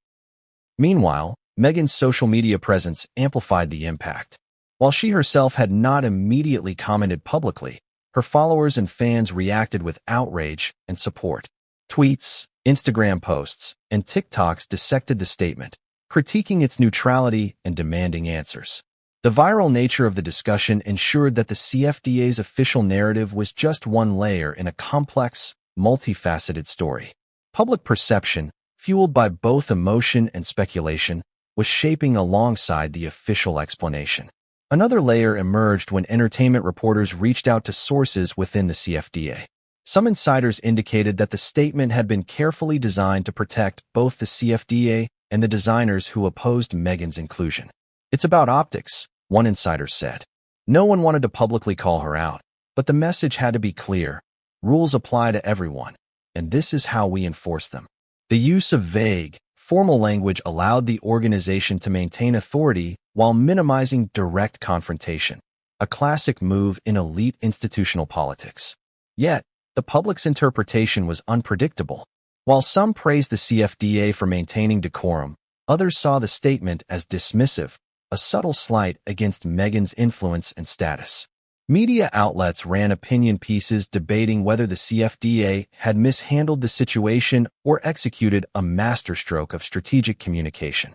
Meanwhile, Meghan's social media presence amplified the impact. While she herself had not immediately commented publicly, her followers and fans reacted with outrage and support. Tweets, Instagram posts, and TikToks dissected the statement, critiquing its neutrality and demanding answers. The viral nature of the discussion ensured that the CFDA's official narrative was just one layer in a complex, multifaceted story. Public perception, fueled by both emotion and speculation, was shaping alongside the official explanation. Another layer emerged when entertainment reporters reached out to sources within the CFDA. Some insiders indicated that the statement had been carefully designed to protect both the CFDA and the designers who opposed Meghan's inclusion. "It's about optics," one insider said. No one wanted to publicly call her out, but the message had to be clear. Rules apply to everyone, and this is how we enforce them. The use of vague, formal language allowed the organization to maintain authority while minimizing direct confrontation, a classic move in elite institutional politics. Yet, the public's interpretation was unpredictable. While some praised the CFDA for maintaining decorum, others saw the statement as dismissive, a subtle slight against Meghan's influence and status. Media outlets ran opinion pieces debating whether the CFDA had mishandled the situation or executed a masterstroke of strategic communication.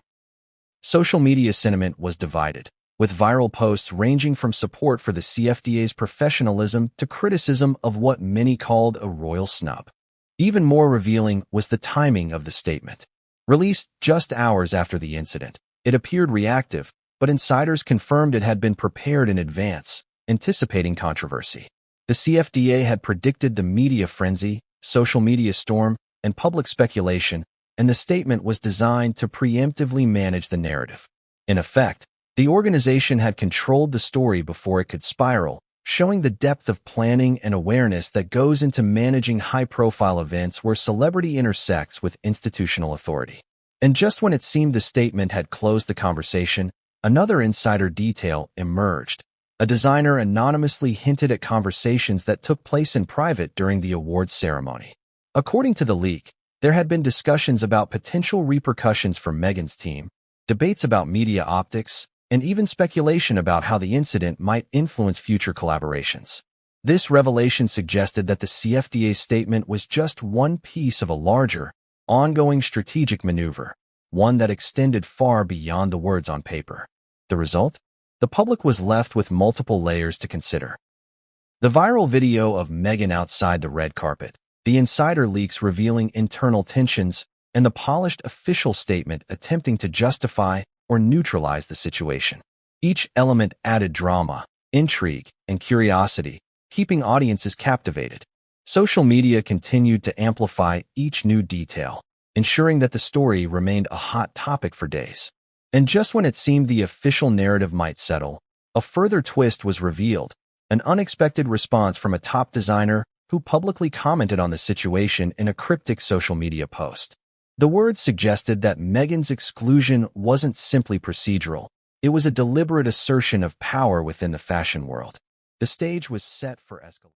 Social media sentiment was divided, with viral posts ranging from support for the CFDA's professionalism to criticism of what many called a royal snub. Even more revealing was the timing of the statement. Released just hours after the incident, it appeared reactive, but insiders confirmed it had been prepared in advance, anticipating controversy. The CFDA had predicted the media frenzy, social media storm, and public speculation, and the statement was designed to preemptively manage the narrative. In effect, the organization had controlled the story before it could spiral, showing the depth of planning and awareness that goes into managing high-profile events where celebrity intersects with institutional authority. And just when it seemed the statement had closed the conversation, Another insider detail emerged. A designer anonymously hinted at conversations that took place in private during the awards ceremony. According to the leak, there had been discussions about potential repercussions for Meghan's team, debates about media optics, and even speculation about how the incident might influence future collaborations. This revelation suggested that the CFDA's statement was just one piece of a larger, ongoing strategic maneuver, one that extended far beyond the words on paper. The result? The public was left with multiple layers to consider. The viral video of Meghan outside the red carpet, the insider leaks revealing internal tensions, and the polished official statement attempting to justify or neutralize the situation. Each element added drama, intrigue, and curiosity, keeping audiences captivated. Social media continued to amplify each new detail, ensuring that the story remained a hot topic for days. And just when it seemed the official narrative might settle, a further twist was revealed, an unexpected response from a top designer who publicly commented on the situation in a cryptic social media post. The words suggested that Meghan's exclusion wasn't simply procedural, it was a deliberate assertion of power within the fashion world. The stage was set for escalation.